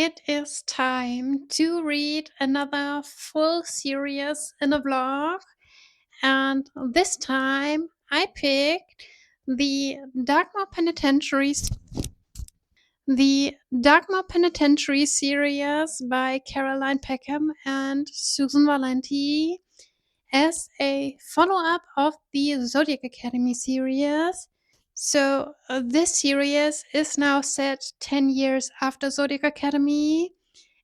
it is time to read another full series in a vlog, and this time I picked the Darkmore Penitentiary, the Darkmore Penitentiary series by Caroline Peckham and Susan Valenti as a follow-up of the Zodiac Academy series. So this series is now set 10 years after Zodiac Academy,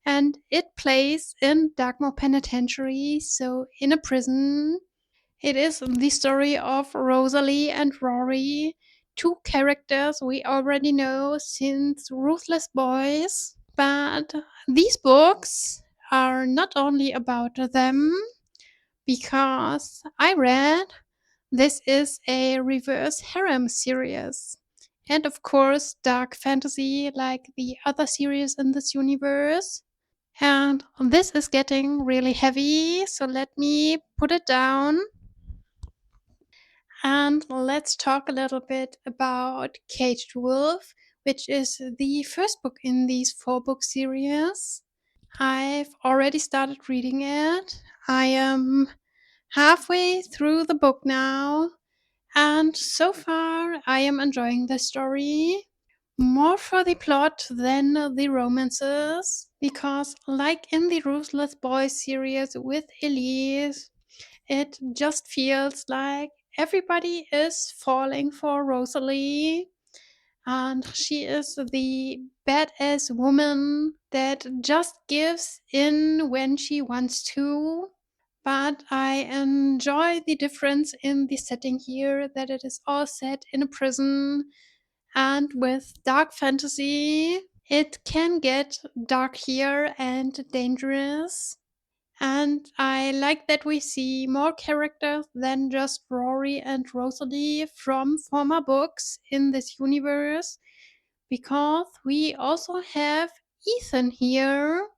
and it plays in Darkmore Penitentiary, so in a prison. It is the story of Rosalie and Rory, two characters we already know since Ruthless Boys. But these books are not only about them, because I read this is a reverse harem series. And of course, dark fantasy like the other series in this universe. And this is getting really heavy, so let me put it down. And let's talk a little bit about Caged Wolf, which is the first book in these 4-book series. I've already started reading it. I am halfway through the book now, and so far I am enjoying the story. More for the plot than the romances, because like in the Ruthless Boys series with Elise, it just feels like everybody is falling for Rosalie, and she is the badass woman that just gives in when she wants to. But I enjoy the difference in the setting here, that it is all set in a prison, and with dark fantasy, it can get dark here and dangerous. And I like that we see more characters than just Rory and Rosalie from former books in this universe, because we also have Ethan here.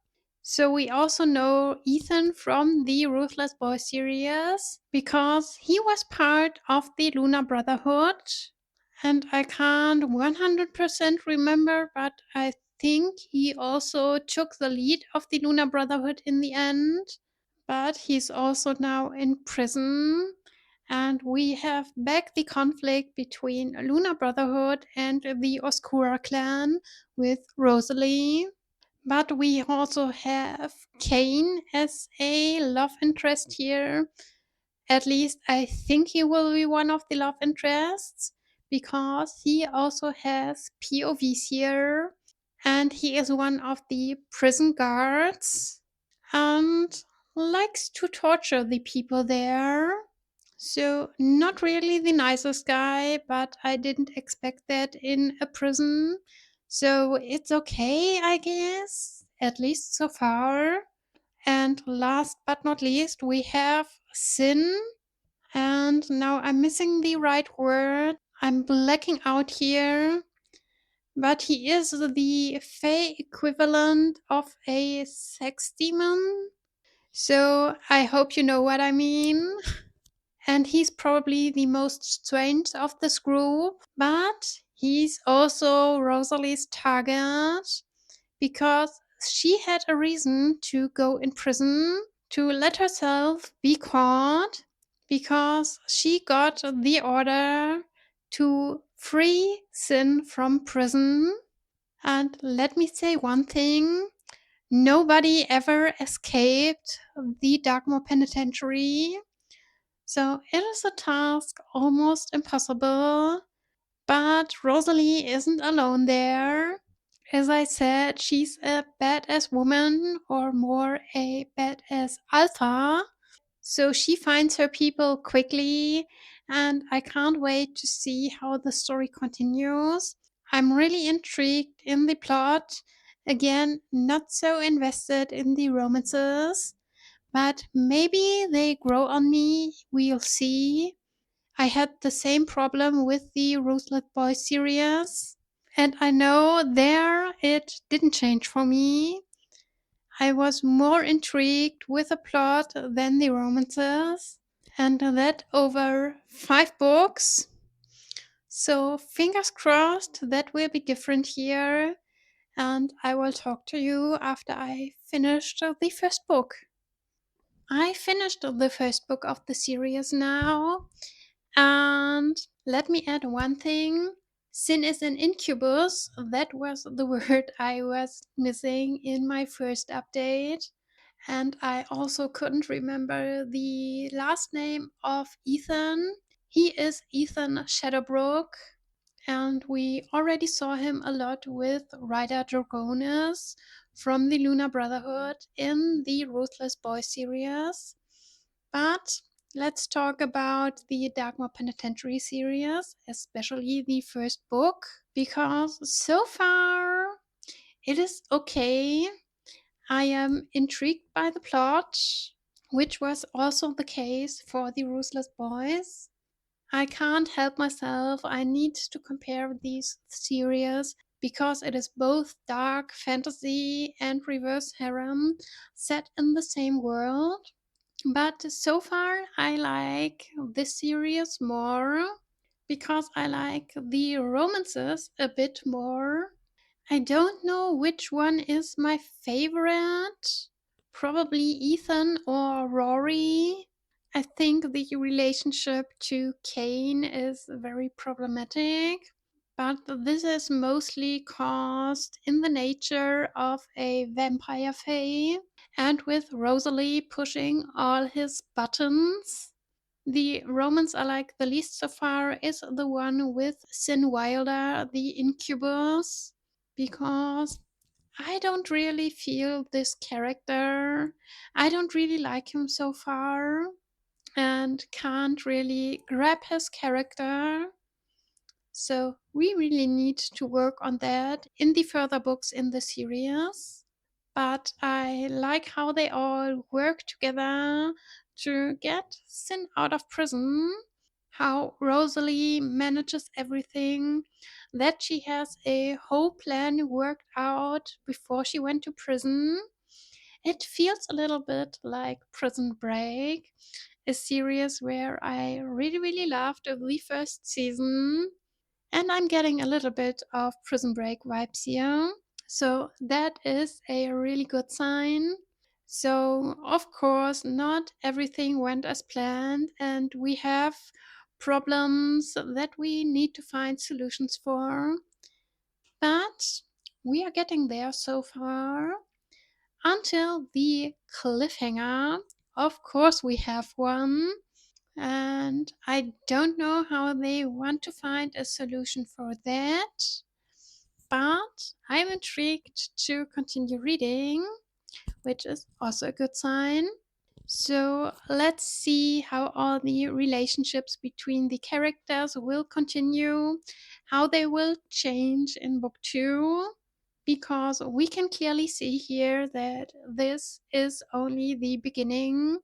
So we also know Ethan from the Ruthless Boys series, because he was part of the Luna Brotherhood. And I can't 100% remember, but I think he also took the lead of the Luna Brotherhood in the end. But he's also now in prison. And we have back the conflict between Luna Brotherhood and the Oscura clan with Rosalie. But we also have Kane as a love interest here. At least I think he will be one of the love interests, because he also has POVs here, and he is one of the prison guards and likes to torture the people there. So, not really the nicest guy, but I didn't expect that in a prison. So, it's okay, I guess, at least so far. And last but not least, we have Sin. And now I'm missing the right word. I'm blacking out here. But he is the Fey equivalent of a sex demon. So I hope you know what I mean. And he's probably the most strange of this group. But he's also Rosalie's target, because she had a reason to go in prison, to let herself be caught, because she got the order to free Sin from prison. And let me say one thing: nobody ever escaped the Darkmore Penitentiary. So it is a task almost impossible. But Rosalie isn't alone there. As I said, she's a badass woman, or more a badass alpha. So she finds her people quickly, and I can't wait to see how the story continues. I'm really intrigued in the plot. Again, not so invested in the romances, but maybe they grow on me. We'll see. I had the same problem with the Ruthless Boys series, and I know there it didn't change for me. I was more intrigued with the plot than the romances, and that over 5 books. So fingers crossed that will be different here. and I will talk to you after I finished the first book. I finished the first book of the series now, and let me add one thing. Sin is an incubus. That was the word I was missing in my first update. And I also couldn't remember the last name of Ethan. He is Ethan Shadowbrook, and we already saw him a lot with Ryder Dragonis from the Lunar Brotherhood in the Ruthless Boy series. But let's talk about the Darkmore Penitentiary series, especially the first book, because so far it is okay. I am intrigued by the plot, which was also the case for the Ruthless Boys. I can't help myself. I need to compare these series because it is both dark fantasy and reverse harem set in the same world. But so far, I like this series more because I like the romances a bit more. I don't know which one is my favorite. Probably Ethan or Rory. I think the relationship to Kane is very problematic, but this is mostly caused in the nature of a vampire fae, and with Rosalie pushing all his buttons. The romance I like the least so far is the one with Sin Wilder, the incubus, because I don't really feel this character. I don't really like him so far and can't really grab his character. So we really need to work on that in the further books in the series. But I like how they all work together to get Sin out of prison, how Rosalie manages everything, that she has a whole plan worked out before she went to prison. It feels a little bit like Prison Break, a series where I really, really loved the first season, and I'm getting a little bit of Prison Break vibes here. So that is a really good sign. So, of course, not everything went as planned, and we have problems that we need to find solutions for. But we are getting there so far until the cliffhanger. Of course, we have one. And I don't know how they want to find a solution for that. But I'm intrigued to continue reading, which is also a good sign. So let's see how all the relationships between the characters will continue, how they will change in book two, because we can clearly see here that this is only the beginning.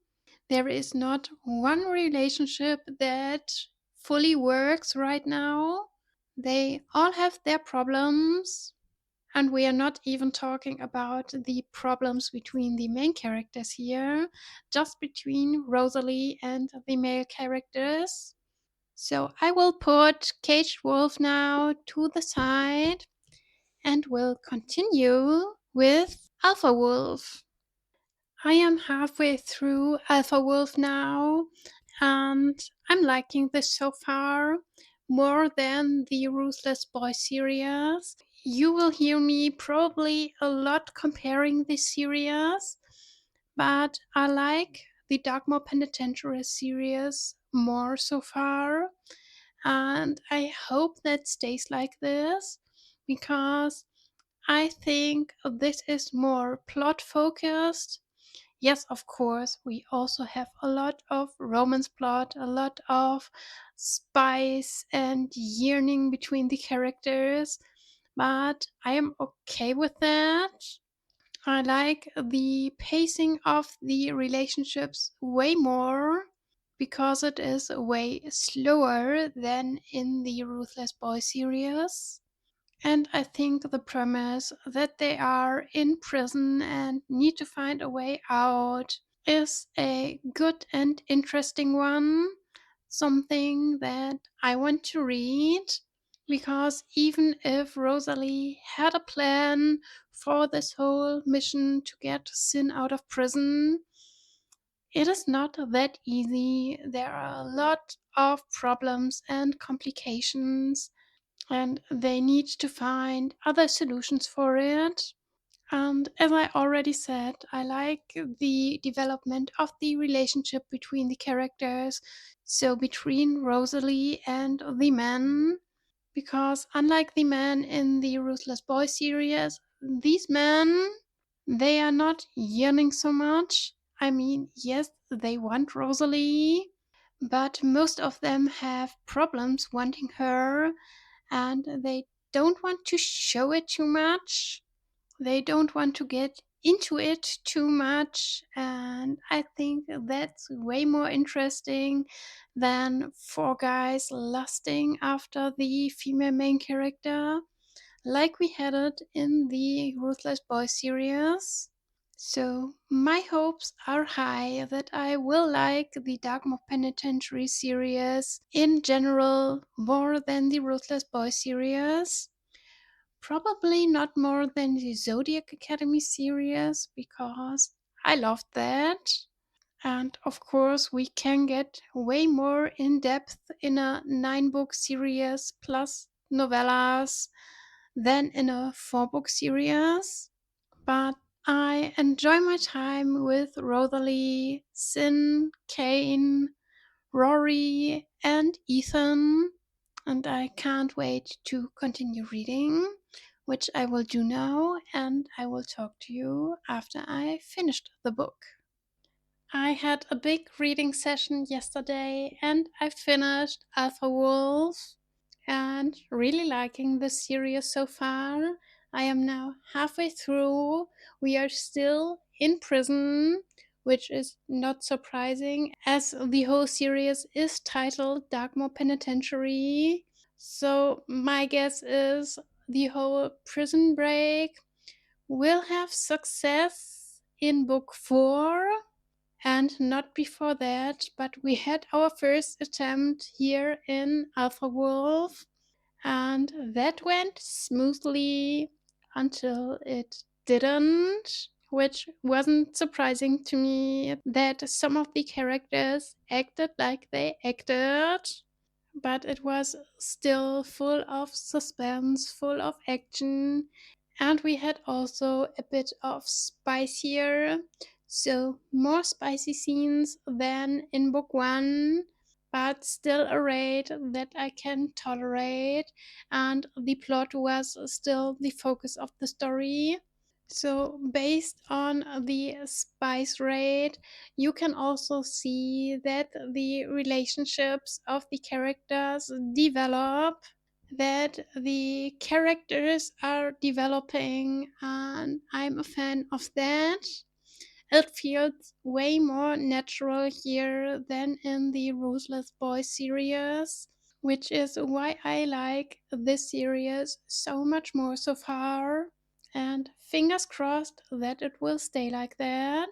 There is not one relationship that fully works right now. They all have their problems. And we are not even talking about the problems between the main characters here, just between Rosalie and the male characters. So I will put Caged Wolf now to the side and will continue with Alpha Wolf. I am halfway through Alpha Wolf now, and I'm liking this so far more than the Ruthless Boy series. You will hear me probably a lot comparing this series, but I like the Darkmore Penitentiary series more so far, and I hope that stays like this because I think this is more plot focused. Yes, of course, we also have a lot of romance plot, a lot of spice and yearning between the characters, but I am okay with that. I like the pacing of the relationships way more because it is way slower than in the Ruthless Boy series. And I think the premise that they are in prison and need to find a way out is a good and interesting one. Something that I want to read. Because even if Rosalie had a plan for this whole mission to get Sin out of prison, it is not that easy. There are a lot of problems and complications, and they need to find other solutions for it. And as I already said, I like the development of the relationship between the characters. So between Rosalie and the men, because unlike the men in the Ruthless Boy series, these men, they are not yearning so much. I mean, yes, they want Rosalie, but most of them have problems wanting her, and they don't want to show it too much. They don't want to get into it too much, and I think that's way more interesting than four guys lusting after the female main character, like we had it in the Ruthless Boy series. So, my hopes are high that I will like the Darkmore Penitentiary series in general more than the Ruthless Boy series. Probably not more than the Zodiac Academy series because I loved that. And of course, we can get way more in depth in a 9-book series plus novellas than in a 4-book series. But I enjoy my time with Rosalie, Sin, Kane, Rory, and Ethan, and I can't wait to continue reading, which I will do now, and I will talk to you after I finished the book. I had a big reading session yesterday, and I finished Alpha Wolf, and really liking the series so far. I am now halfway through. We are still in prison, which is not surprising as the whole series is titled Darkmore Penitentiary. So my guess is the whole prison break will have success in book 4 and not before that, but we had our first attempt here in Alpha Wolf, and that went smoothly until it didn't, which wasn't surprising to me that some of the characters acted like they acted, but it was still full of suspense, full of action, and we had also a bit of spice here. So, more spicy scenes than in book 1, but still a rate that I can tolerate, and the plot was still the focus of the story. So, based on the spice rate, you can also see that the relationships of the characters develop, that the characters are developing, and I'm a fan of that. It feels way more natural here than in the Ruthless Boy series, which is why I like this series so much more so far. And fingers crossed that it will stay like that.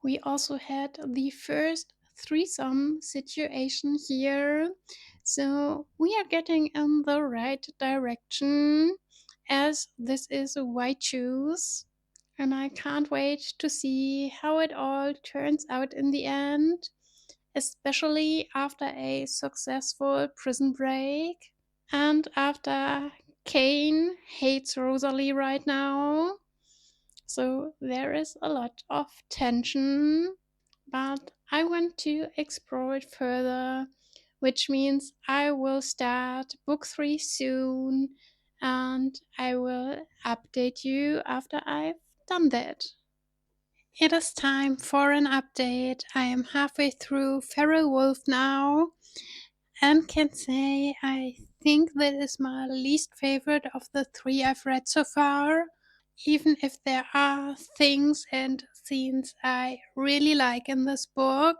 We also had the first threesome situation here, so we are getting in the right direction as this is a white choose, and I can't wait to see how it all turns out in the end, especially after a successful prison break and after Kane hates Rosalie right now. So there is a lot of tension, but I want to explore it further, which means I will start book 3 soon, and I will update you after I've done that. It is time for an update. I am halfway through Feral Wolf now, and can say I think that is my least favorite of the 3 I've read so far, even if there are things and scenes I really like in this book.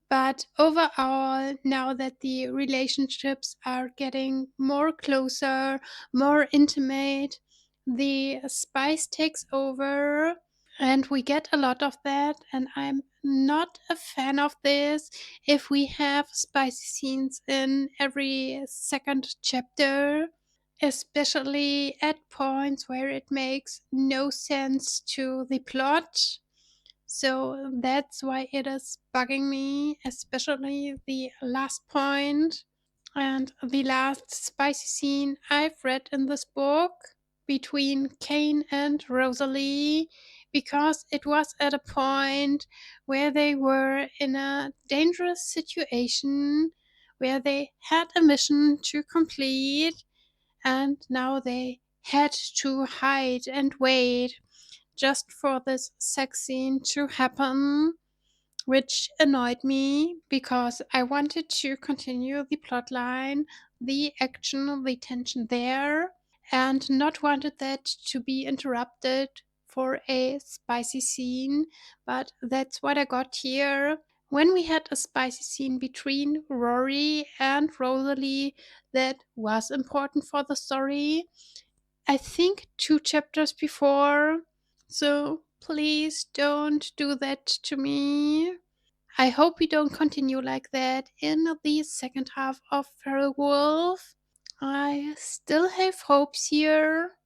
But overall, now that the relationships are getting more closer, more intimate, the spice takes over, and we get a lot of that. And I'm not a fan of this if we have spicy scenes in every second chapter. especially at points where it makes no sense to the plot. So that's why it is bugging me, especially the last point and the last spicy scene I've read in this book between Kane and Rosalie, because it was at a point where they were in a dangerous situation, where they had a mission to complete, and now they had to hide and wait just for this sex scene to happen, which annoyed me because I wanted to continue the plot line, the action, the tension there, and not wanted that to be interrupted for a spicy scene. But that's what I got here. When we had a spicy scene between Rory and Rosalie, that was important for the story. I think 2 chapters before. So please don't do that to me. I hope we don't continue like that in the second half of Feral Wolf. I still have hopes here,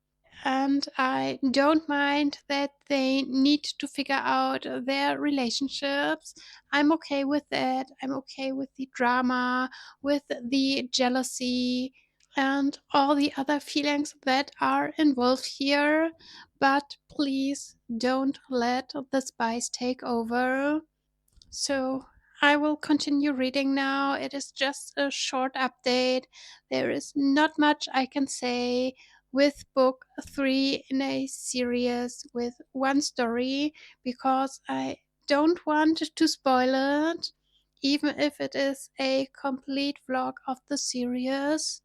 and I don't mind that they need to figure out their relationships. I'm okay with that. I'm okay with the drama, with the jealousy, and all the other feelings that are involved here. But please don't let the spice take over. So I will continue reading now. It is just a short update. There is not much I can say with book 3 in a series with one story, because I don't want to spoil it, even if it is a complete vlog of the series.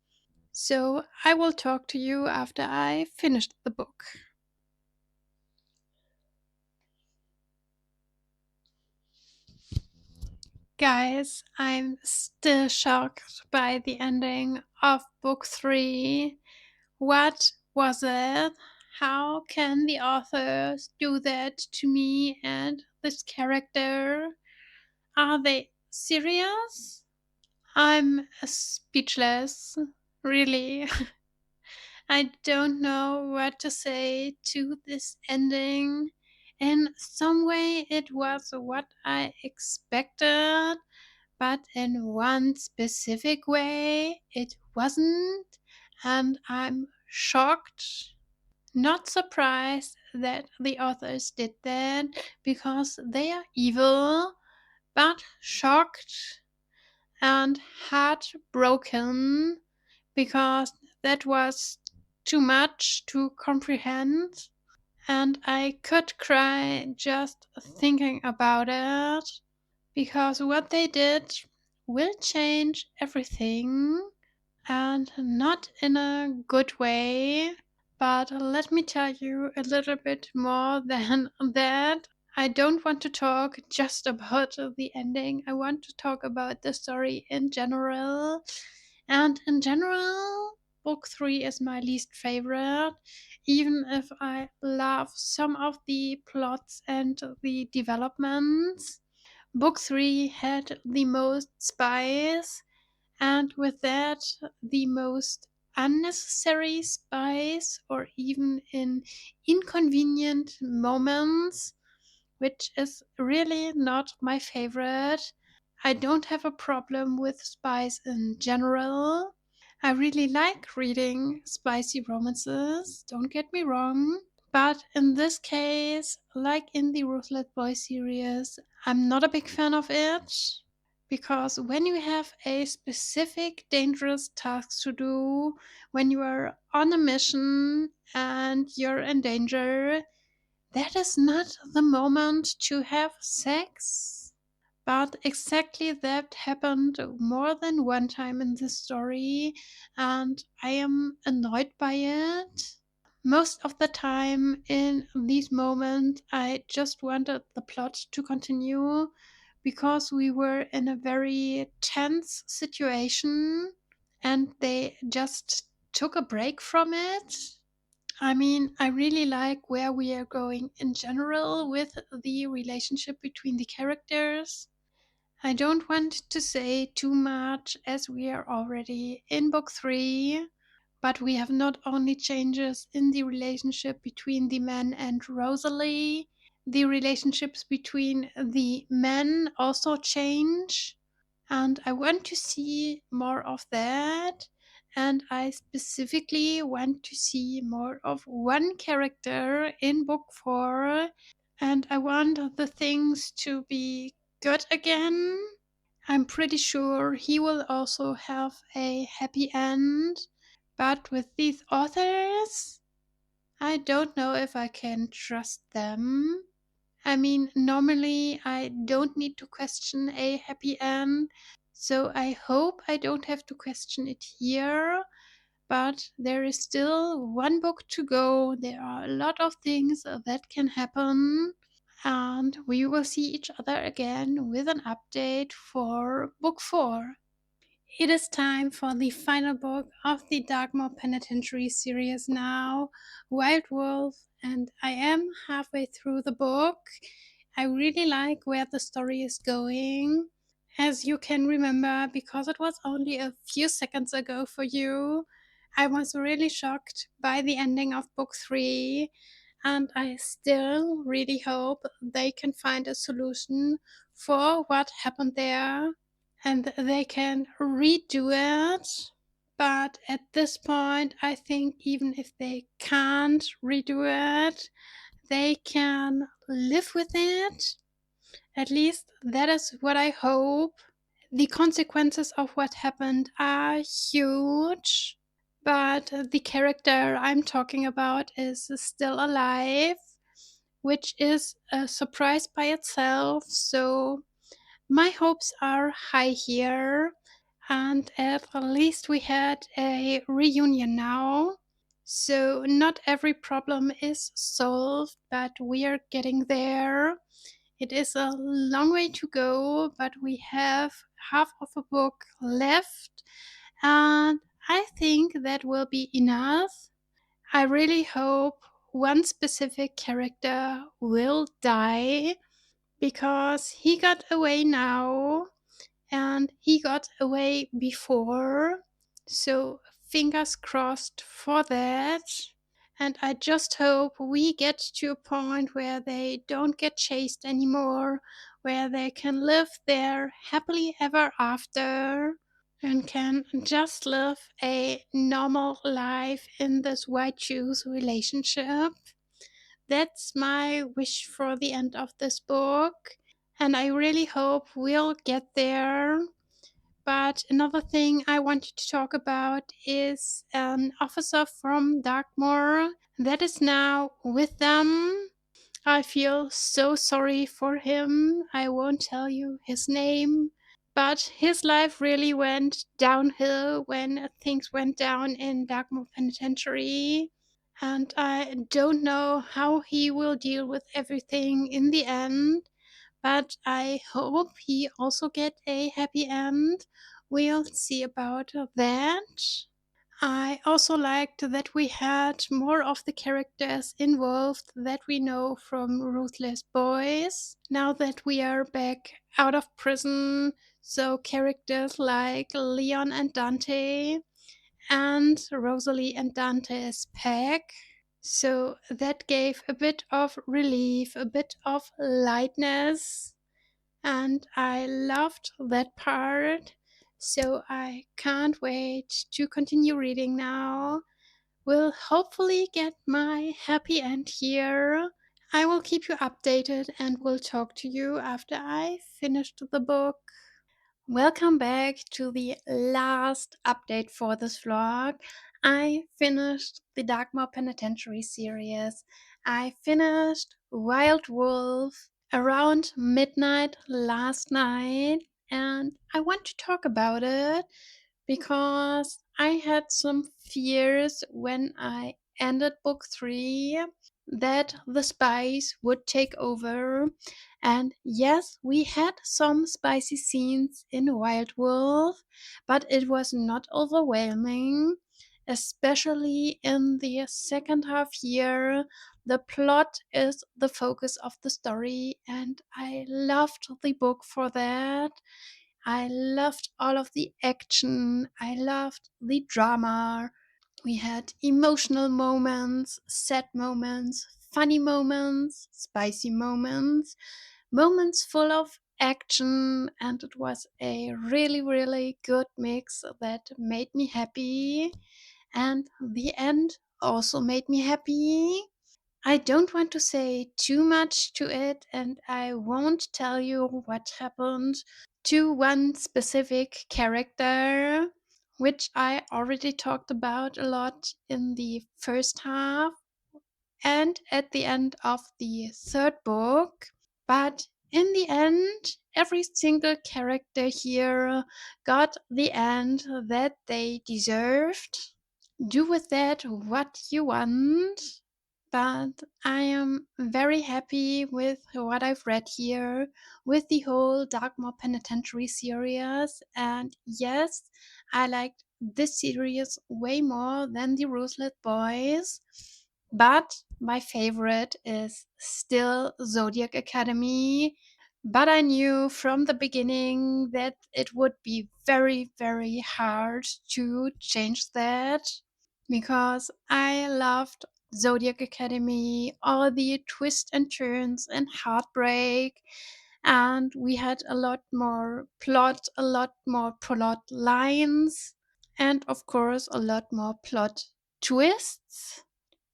So I will talk to you after I finished the book. Guys, I'm still shocked by the ending of book 3. What was it? How can the authors do that to me and this character? Are they serious? I'm speechless. Really. I don't know what to say to this ending. In some way, it was what I expected, but in one specific way, it wasn't, and I'm shocked. Not surprised that the authors did that because they are evil, but shocked and heartbroken because that was too much to comprehend, and I could cry just thinking about it, because what they did will change everything, and not in a good way. But let me tell you a little bit more than that. I don't want to talk just about the ending. I want to talk about the story in general. And in general, book 3 is my least favorite, even if I love some of the plots and the developments. Book 3 had the most spice, and with that, the most unnecessary spice, or even in inconvenient moments, which is really not my favorite. I don't have a problem with spice in general. I really like reading spicy romances, don't get me wrong. But in this case, like in the Ruthless Boy series, I'm not a big fan of it, because when you have a specific dangerous task to do, when you are on a mission and you're in danger, that is not the moment to have sex. But exactly that happened more than one time in this story, and I am annoyed by it. Most of the time in these moments, I just wanted the plot to continue because we were in a very tense situation and they just took a break from it. I mean, I really like where we are going in general with the relationship between the characters. I don't want to say too much as we are already in book 3. but we have not only changes in the relationship between the men and Rosalie, the relationships between the men also change. And I want to see more of that. And I specifically want to see more of one character in book four. And I want the things to be good again. I'm pretty sure he will also have a happy end. But with these authors, I don't know if I can trust them. I mean, normally I don't need to question a happy end, so I hope I don't have to question it here. But there is still one book to go. There are a lot of things that can happen, and we will see each other again with an update for book four. It is time for the final book of the Darkmore Penitentiary series now, Wild Wolf, and I am halfway through the book. I really like where the story is going. As you can remember, because it was only a few seconds ago for you, I was really shocked by the ending of book three, and I still really hope they can find a solution for what happened there and they can redo it. But at this point, I think even if they can't redo it, they can live with it. At least that is what I hope. The consequences of what happened are huge, but the character I'm talking about is still alive, which is a surprise by itself. So my hopes are high here, and at least we had a reunion now. So, not every problem is solved, but we are getting there. It is a long way to go, but we have half of a book left, and I think that will be enough. I really hope one specific character will die because he got away now and he got away before. So fingers crossed for that. And I just hope we get to a point where they don't get chased anymore, where they can live there happily ever after and can just live a normal life in this white shoes relationship. That's my wish for the end of this book, and I really hope we'll get there. But another thing I wanted to talk about is an officer from Darkmore that is now with them. I feel so sorry for him. I won't tell you his name, but his life really went downhill when things went down in Darkmore Penitentiary. And I don't know how he will deal with everything in the end, but I hope he also get a happy end. We'll see about that. I also liked that we had more of the characters involved that we know from Ruthless Boys. Now that we are back out of prison, so characters like Leon and Dante and Rosalie and Dante's Peck. So that gave a bit of relief, a bit of lightness, and I loved that part. So I can't wait to continue reading now. We'll hopefully get my happy end here. I will keep you updated and will talk to you after I finished the book. Welcome back to the last update for this vlog. I finished the Darkmore Penitentiary series. I finished Wild Wolf around midnight last night, and I want to talk about it because I had some fears when I ended book three that the spice would take over. And yes, we had some spicy scenes in Wild Wolf, but it was not overwhelming, especially in the second half year. The plot is the focus of the story, and I loved the book for that. I loved all of the action. I loved the drama. We had emotional moments, sad moments, funny moments, spicy moments, moments full of action, and it was a really, really good mix that made me happy. And the end also made me happy. I don't want to say too much to it, and I won't tell you what happened to one specific character, which I already talked about a lot in the first half and at the end of the third book. But in the end, every single character here got the end that they deserved. Do with that what you want. But I am very happy with what I've read here, with the whole Darkmore Penitentiary series. And yes, I liked this series way more than the Roselet Boys. But my favorite is still Zodiac Academy. But I knew from the beginning that it would be very, very hard to change that because I loved Zodiac Academy, all the twists and turns and heartbreak. And we had a lot more plot lines, and of course, a lot more plot twists.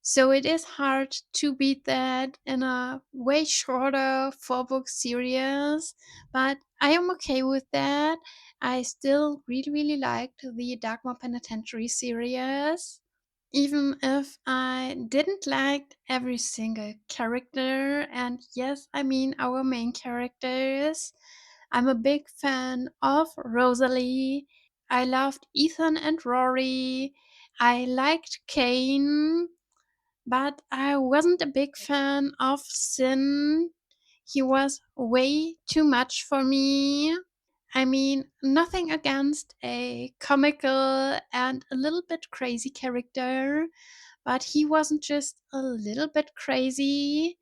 So it is hard to beat that in a way shorter 4 book series, but I am okay with that. I still really, really liked the Darkmore Penitentiary series. Even if I didn't like every single character, and yes, I mean our main characters, I'm a big fan of Rosalie. I loved Ethan and Rory. I liked Kane, but I wasn't a big fan of Sin. He was way too much for me. I mean, nothing against a comical and a little bit crazy character, but he wasn't just a little bit crazy,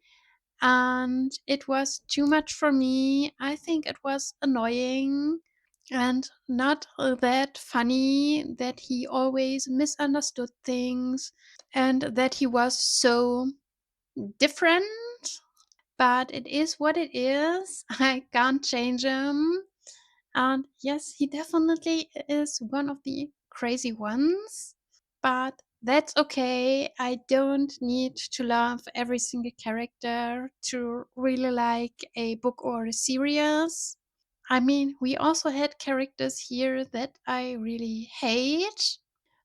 and it was too much for me. I think it was annoying and not that funny that he always misunderstood things and that he was so different. But it is what it is. I can't change him. And yes, he definitely is one of the crazy ones, but that's okay. I don't need to love every single character to really like a book or a series. I mean, we also had characters here that I really hate.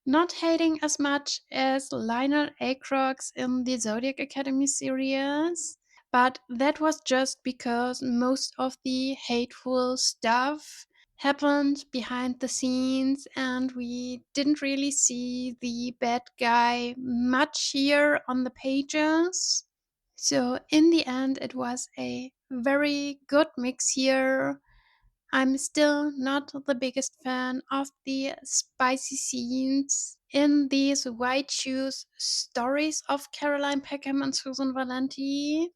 Not hating as much as Lionel Acrox in the Zodiac Academy series, but that was just because most of the hateful stuff happened behind the scenes and we didn't really see the bad guy much here on the pages. So, in the end, it was a very good mix here. I'm still not the biggest fan of the spicy scenes in these white shoes stories of Caroline Peckham and Susan Valenti.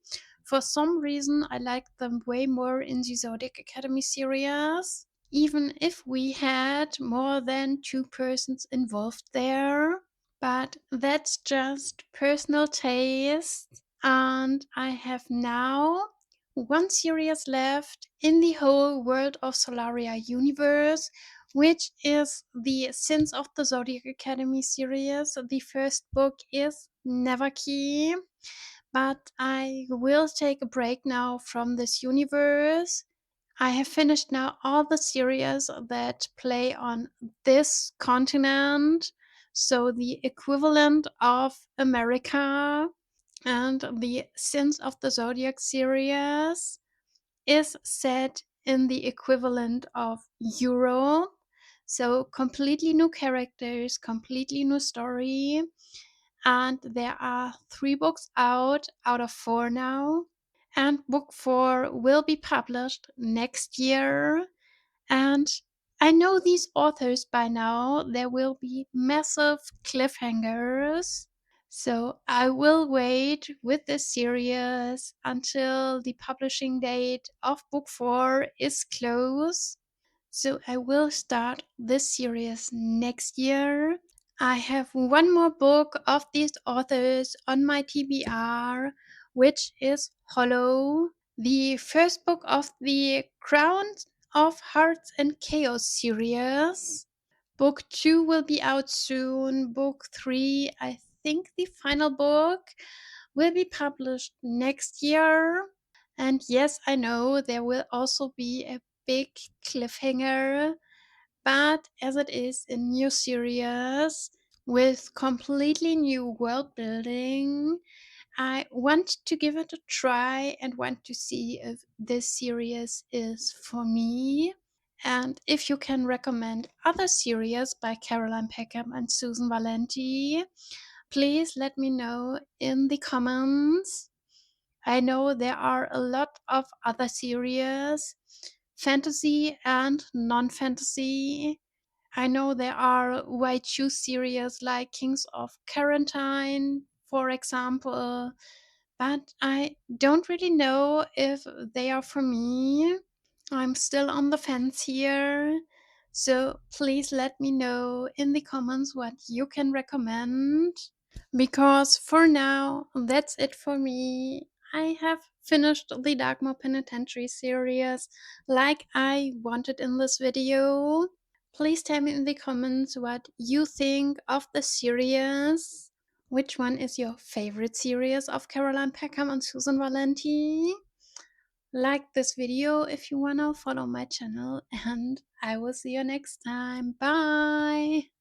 For some reason, I like them way more in the Zodiac Academy series, even if we had more than 2 persons involved there. But that's just personal taste, and I have now one series left in the whole World of Solaria universe, which is the Sins of the Zodiac Academy series. The first book is Never Key, but I will take a break now from this universe. I have finished now all the series that play on this continent, so the equivalent of America, and the Sins of the Zodiac series is set in the equivalent of Europe. So completely new characters, completely new story. And there are 3 books out of 4 now. And book 4 will be published next year. And I know these authors by now. There will be massive cliffhangers. So I will wait with this series until the publishing date of book 4 is close. So I will start this series next year. I have one more book of these authors on my TBR, which is Hollow, the first book of the Crown of Hearts and Chaos series. Book 2 will be out soon. Book 3, I think the final book, will be published next year. And yes, I know there will also be a big cliffhanger, but as it is a new series with completely new world building, I want to give it a try and want to see if this series is for me. And if you can recommend other series by Caroline Peckham and Susan Valenti, please let me know in the comments. I know there are a lot of other series, fantasy and non-fantasy. I know there are YQ series like Kings of Quarantine, for example, but I don't really know if they are for me. I'm still on the fence here. So please let me know in the comments what you can recommend. Because for now, that's it for me. I have finished the Darkmore Penitentiary series like I wanted in this video. Please tell me in the comments what you think of the series. Which one is your favorite series of Caroline Peckham and Susan Valenti? Like this video if you wanna follow my channel, and I will see you next time. Bye!